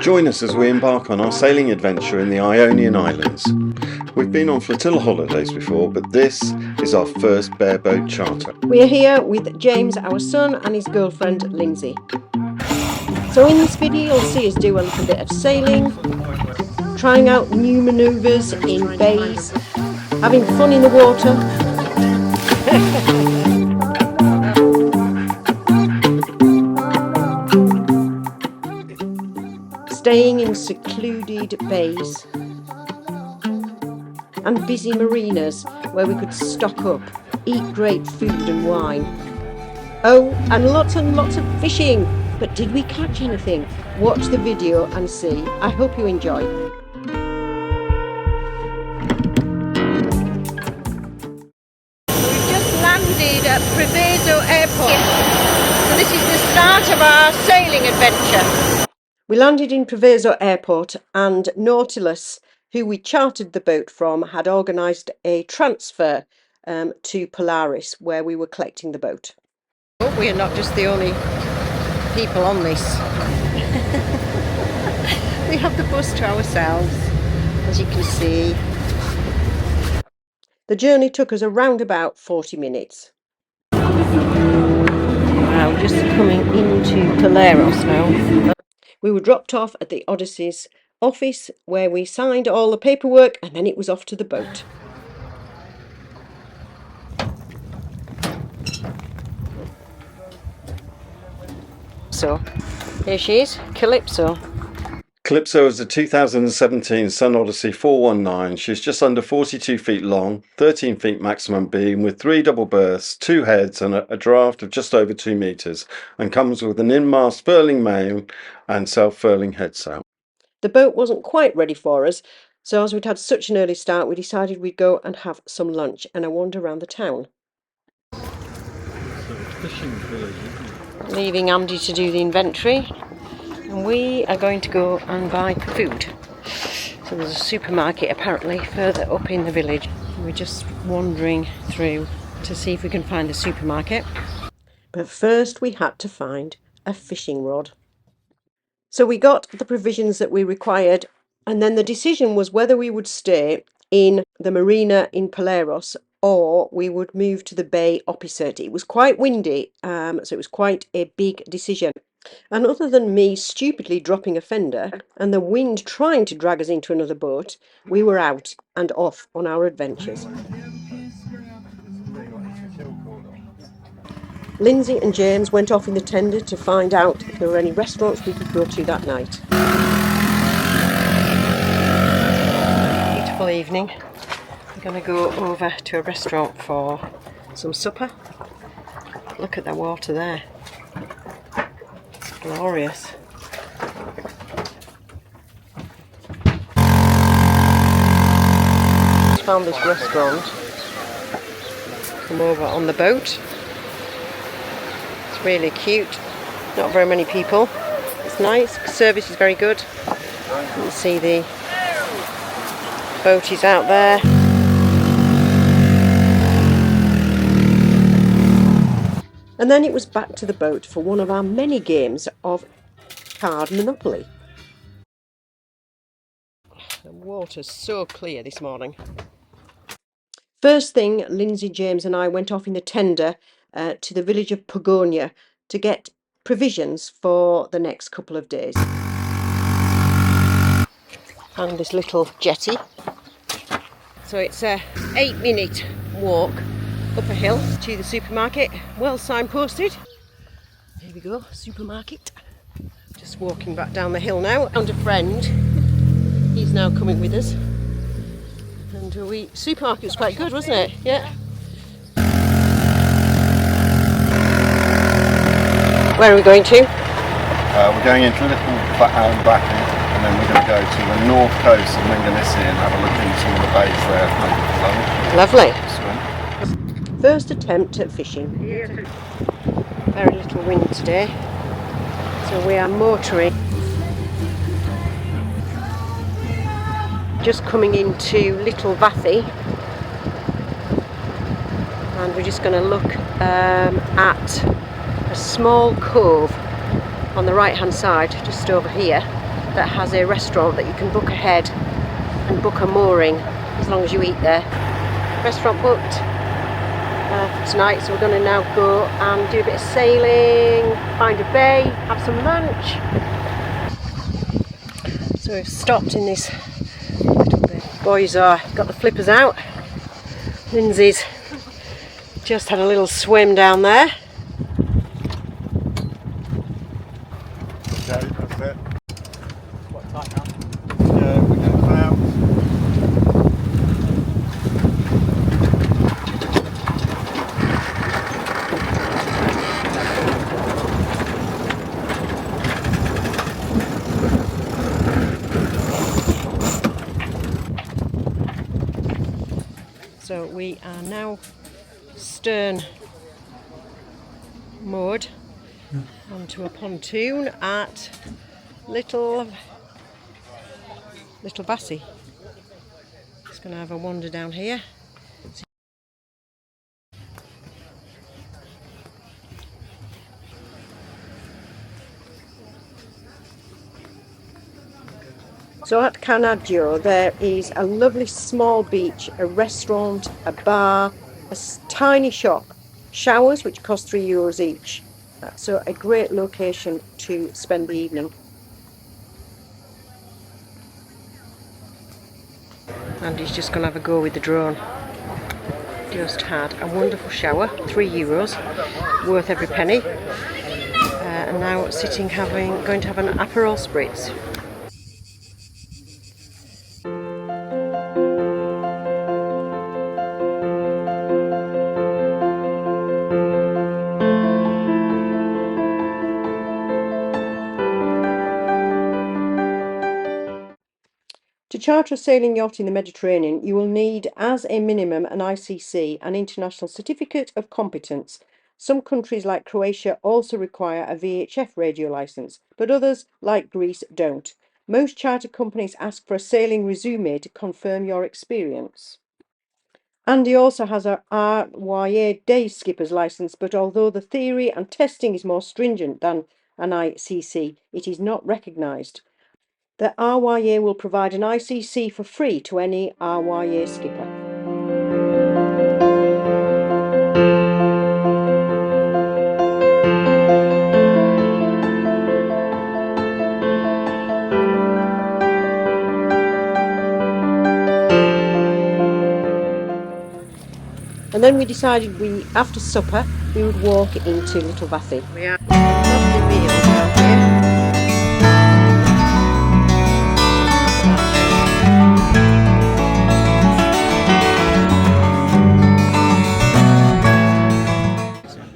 Join us as we embark on our sailing adventure in the Ionian Islands. We've been on flotilla holidays before, but this is our first bareboat charter. We are here with James, our son, and his girlfriend Lyndsey. So in this video you'll see us do a little bit of sailing, trying out new manoeuvres in bays, having fun in the water. Staying in secluded bays and busy marinas where we could stock up, eat great food and wine. Oh, and lots of fishing. But did we catch anything? Watch the video and see. I hope you enjoy. We've just landed at Prevezo airport. So this is the start of our sailing adventure. We landed in Prevezo airport, and Nautilus, who we chartered the boat from, had organised a transfer to Palairos, where we were collecting the boat. Oh, we are not just the only people on this. We have the bus to ourselves, as you can see. The journey took us around about 40 minutes. Wow, just coming into Palairos now. We were dropped off at the Odyssey's office, where we signed all the paperwork, and then it was off to the boat. So, here she is, Calypso. Calypso is a 2017 Sun Odyssey 419. She's just under 42 feet long, 13 feet maximum beam, with 3 double berths, 2 heads and a draft of just over 2 metres, and comes with an in-mast furling main and self-furling headsail. The boat wasn't quite ready for us, so as we'd had such an early start, we decided we'd go and have some lunch and a wander around the town. Leaving Andy to do the inventory, and we are going to go and buy food. So there's a supermarket apparently further up in the village. We're just wandering through to see if we can find a supermarket. But first we had to find a fishing rod. So we got the provisions that we required, and then the decision was whether we would stay in the marina in Palairos or we would move to the bay opposite. It was quite windy, so it was quite a big decision. And other than me stupidly dropping a fender and the wind trying to drag us into another boat, we were out and off on our adventures. Lyndsey and James went off in the tender to find out if there were any restaurants we could go to that night. Beautiful evening. We're going to go over to a restaurant for some supper. Look at the water there. It's glorious. Just found this restaurant. Come over on the boat. It's really cute. Not very many people. It's nice. Service is very good. You can see the boat is out there. And then it was back to the boat for one of our many games of card Monopoly. The water's so clear this morning. First thing, Lyndsey, James and I went off in the tender to the village of Pogona to get provisions for the next couple of days. And this little jetty. So it's a 8-minute walk up a hill to the supermarket, well signposted. Here we go, supermarket. Just walking back down the hill now. And a friend, he's now coming with us. And supermarket was quite good, wasn't it? Yeah. Where are we going to? We're going into a little Vathy, and then we're going to go to the north coast of Meganisi and have a look into the bays there. Lovely. First attempt at fishing. Very little wind today, so we are motoring. Just coming into little Vathy, and we're just going to look at a small cove on the right hand side, just over here, that has a restaurant that you can book ahead and book a mooring as long as you eat there. Restaurant booked for tonight, so we're going to now go and do a bit of sailing, find a bay, have some lunch. So we've stopped in this little bay. Boys are got the flippers out. Lyndsey's just had a little swim down there. Okay, that's it. What time now? Yeah, we're going to out. So we are now stern moored onto a pontoon at Little Vathy. Just going to have a wander down here. So at Canaggio there is a lovely small beach, a restaurant, a bar, a tiny shop, showers which cost €3 each. So a great location to spend the evening. Andy's just going to have a go with the drone. Just had a wonderful shower, €3, worth every penny. And now sitting going to have an Aperol Spritz. To charter a sailing yacht in the Mediterranean, you will need, as a minimum, an ICC, an International Certificate of Competence. Some countries, like Croatia, also require a VHF radio licence, but others, like Greece, don't. Most charter companies ask for a sailing resume to confirm your experience. Andy also has a RYA day skipper's licence, but although the theory and testing is more stringent than an ICC, it is not recognised. The RYA will provide an ICC for free to any RYA skipper. And then we decided after supper, we would walk into Little Vathy. We had a lovely meal down here.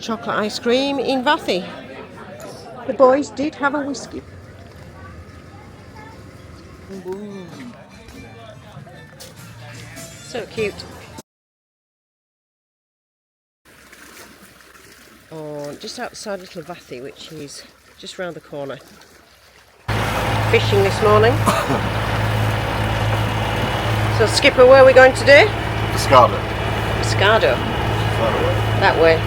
Chocolate ice cream in Vathy. The boys did have a whiskey. So cute. Oh, just outside Little Vathy, which is just round the corner. Fishing this morning. So skipper, where are we going today? Fiscardo. Fiscardo. That way.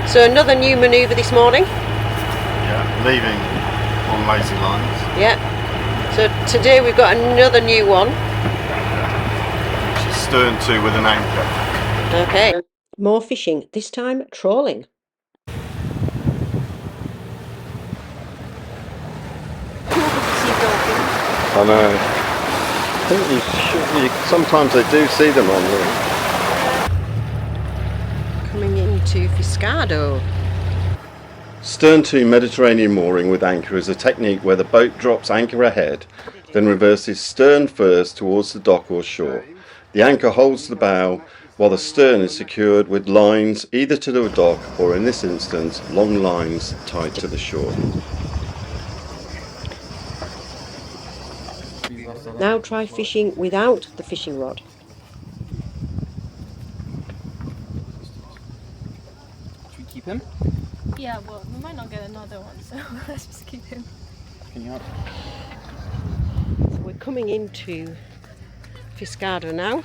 So another new manoeuvre this morning. Yeah, leaving on lazy lines. Yeah. So today we've got another new one. Which is stern to with an anchor. Okay. More fishing, this time trawling. I know. I think sometimes they do see them on there. Coming into Fiscardo. Stern to Mediterranean mooring with anchor is a technique where the boat drops anchor ahead, then reverses stern first towards the dock or shore. The anchor holds the bow while the stern is secured with lines either to the dock or, in this instance, long lines tied to the shore. Now try fishing without the fishing rod. Should we keep him? Yeah, well, we might not get another one, so let's just keep him. Can you help? So we're coming into Fiscardo now.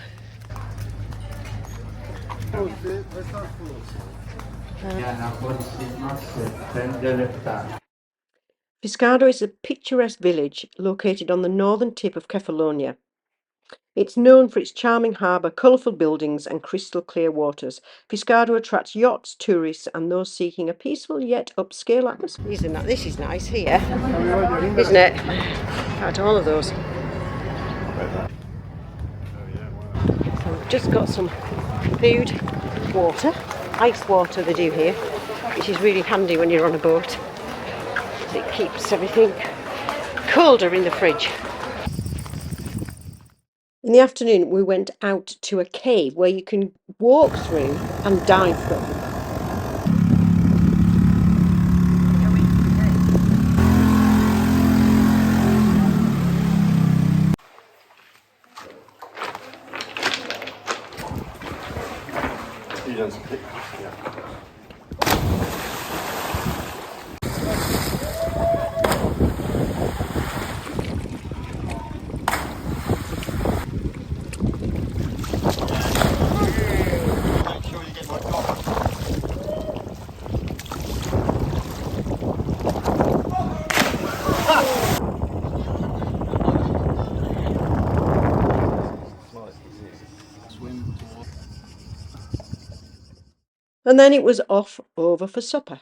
Fiscardo is a picturesque village located on the northern tip of Kefalonia. It's known for its charming harbour, colourful buildings and crystal clear waters. Fiscardo attracts yachts, tourists and those seeking a peaceful yet upscale atmosphere. This is nice here, isn't it? At all of those. So we've just got some food, water, ice water they do here, which is really handy when you're on a boat. It keeps everything colder in the fridge. In the afternoon we went out to a cave where you can walk through and dive from. And then it was off over for supper.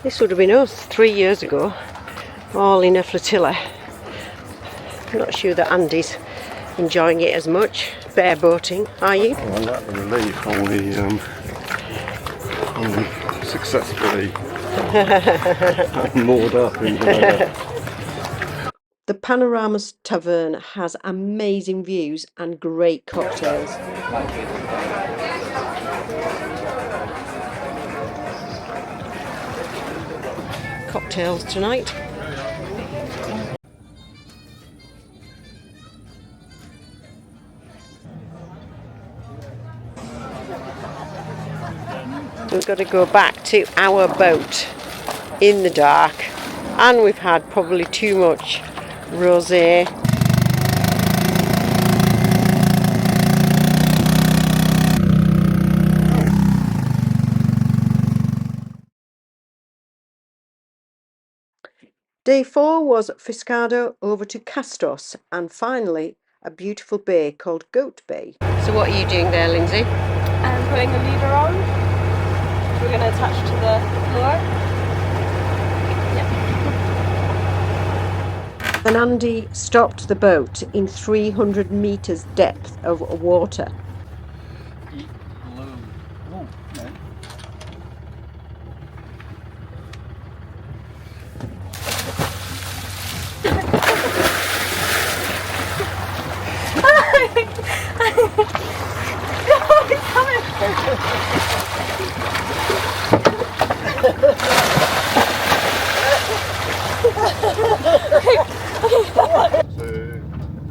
This would have been us 3 years ago, all in a flotilla. I'm not sure that Andy's enjoying it as much. Bareboating, are you? I like the relief on the successfully moored up into The Panoramas Tavern has amazing views and great cocktails. Cocktails tonight. We've got to go back to our boat in the dark, and we've had probably too much rosé. Day 4 was Fiscardo over to Kastos, and finally a beautiful bay called Goat Bay. So what are you doing there, Lyndsey? I'm putting a lever on. We're going to attach to the floor. And Andy stopped the boat in 300 metres depth of water.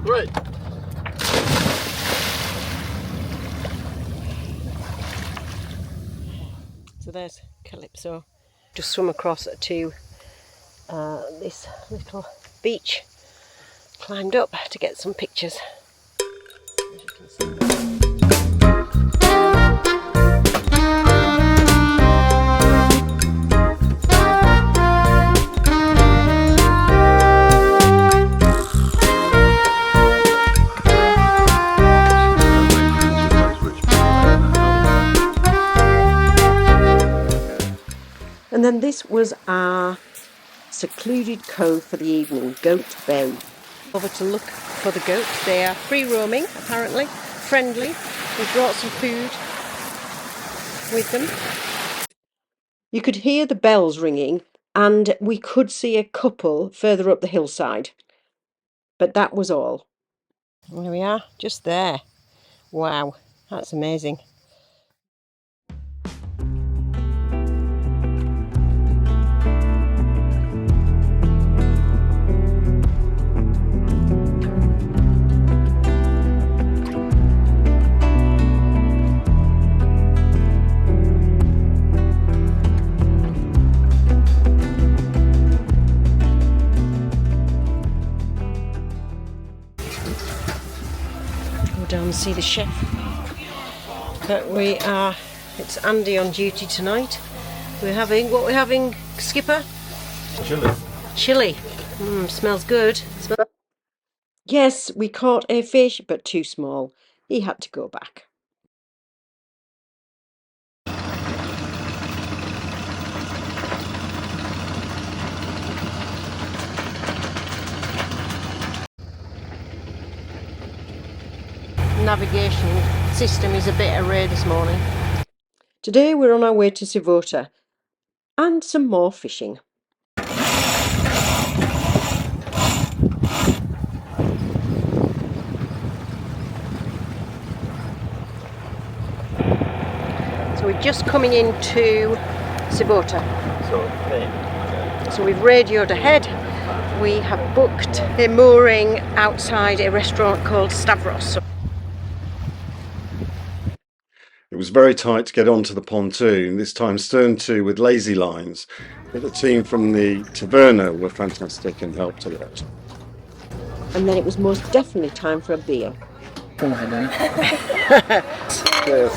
Great. So there's Calypso. Just swum across to this little beach. Climbed up to get some pictures. As you can see. And then this was our secluded cove for the evening, Goat Bay. Over to look for the goats. They are free roaming, apparently, friendly. We brought some food with them. You could hear the bells ringing, and we could see a couple further up the hillside. But that was all. There we are, just there. Wow, that's amazing. and see the chef. But it's Andy on duty tonight. What we're having, Skipper? Chili. Smells good. Yes, we caught a fish, but too small. He had to go back. Navigation system is a bit array this morning. Today we're on our way to Sivota and some more fishing. So we're just coming into Sivota. So we've radioed ahead. We have booked a mooring outside a restaurant called Stavros. It was very tight to get onto the pontoon, this time stern to with lazy lines, but the team from the taverna were fantastic and helped a lot. And then it was most definitely time for a beer. Cheers.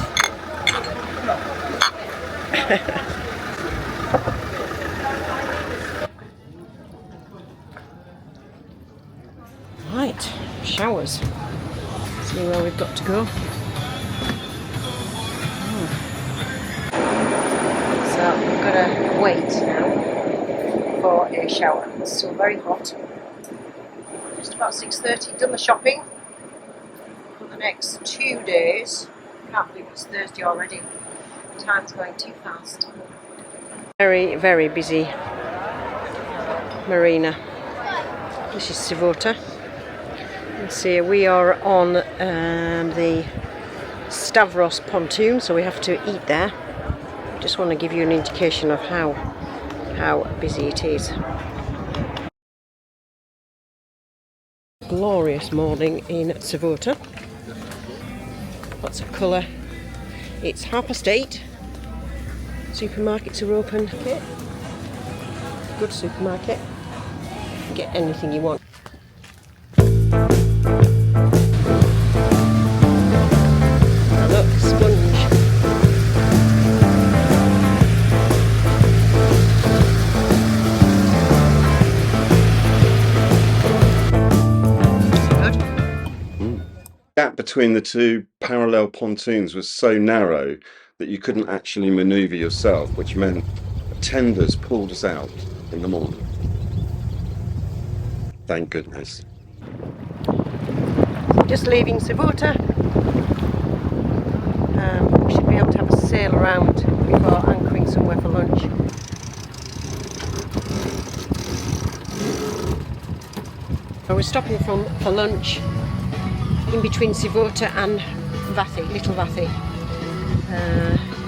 Right, showers. See where we've got to go. So we've got to wait now for a shower. It's still very hot. Just about 6:30. Done the shopping for the next 2 days. Can't believe it's Thursday already. Time's going too fast. Very, very busy marina. This is Sivota. Let's see, we are on the Stavros pontoon, so we have to eat there. Just want to give you an indication of how busy it is. Glorious morning in Sivota. Lots of colour. It's 8:30. Supermarkets are open. Okay. Good supermarket. Get anything you want. Look, sponge. Good. The gap between the two parallel pontoons was so narrow that you couldn't actually manoeuvre yourself, which meant tenders pulled us out in the morning. Thank goodness. Just leaving Sivota. We should be able to have a sail around before anchoring somewhere for lunch. We're stopping for lunch in between Sivota and Vathy, Little Vathy.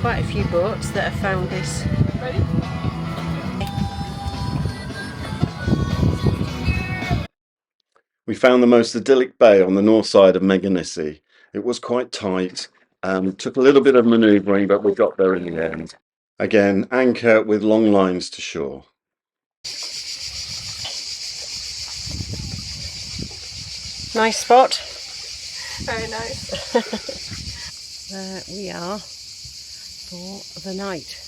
Quite a few boats that have found this. Ready? We found the most idyllic bay on the north side of Meganisi. It was quite tight, took a little bit of manoeuvring, but we got there in the end. Again, anchor with long lines to shore. Nice spot. Very nice. There we are for the night.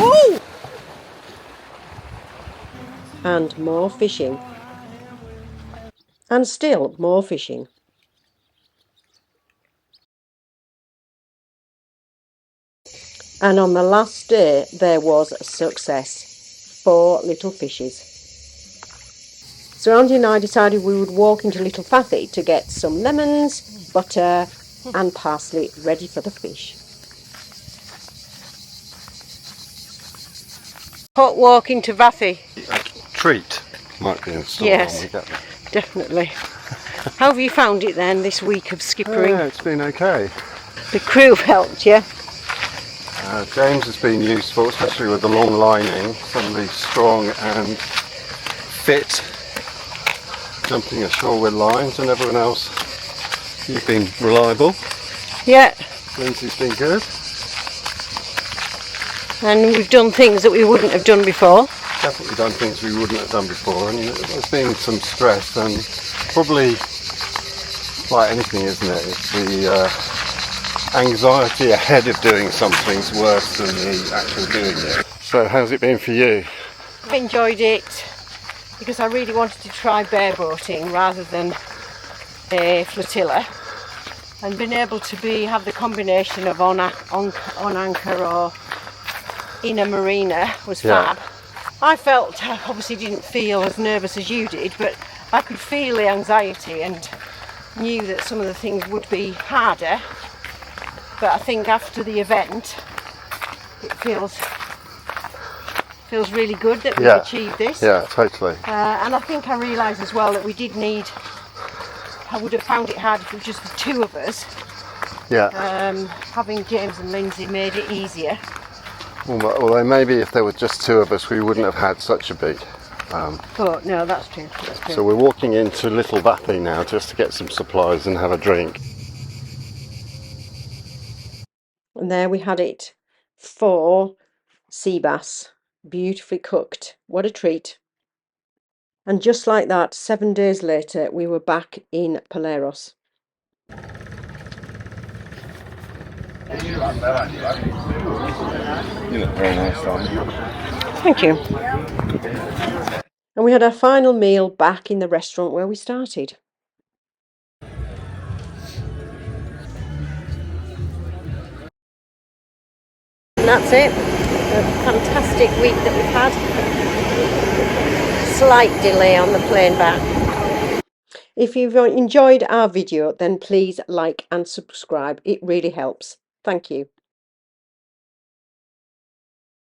Ooh! And more fishing. And still more fishing. And on the last day there was a success. 4 little fishes. So Andy and I decided we would walk into Little Vathy to get some lemons, butter and parsley ready for the fish. Hot walk into Vathy. A treat might be in store Yes. when we get there. Definitely. How have you found it then this week of skippering? Yeah, it's been okay. The crew have helped you. James has been useful, especially with the long lining. Somebody strong and fit, jumping ashore with lines, and everyone else, you've been reliable. Yeah. Lyndsey's been good. And we've done things that we wouldn't have done before. Definitely done things we wouldn't have done before, and there's been some stress, and probably, like anything, isn't it? It's the anxiety ahead of doing something's worse than the actual doing it. So how's it been for you? I've enjoyed it because I really wanted to try bareboating rather than a flotilla, and being able to have the combination of on anchor or in a marina was fab. I obviously didn't feel as nervous as you did, but I could feel the anxiety and knew that some of the things would be harder. But I think after the event, it feels really good that we've achieved this. Yeah, totally. And I think I realised as well that I would have found it hard if it was just the two of us. Yeah. Having James and Lyndsey made it easier. Although maybe if there were just two of us, we wouldn't have had such a beat. But no, that's true. That's true. So we're walking into Little Vathy now just to get some supplies and have a drink. And there we had it. 4 sea bass, beautifully cooked. What a treat. And just like that, 7 days later, we were back in Palairos. You look very nice, darling. Thank you. And we had our final meal back in the restaurant where we started. And that's it. A fantastic week that we've had. Slight delay on the plane back. If you've enjoyed our video, then please like and subscribe. It really helps. Thank you.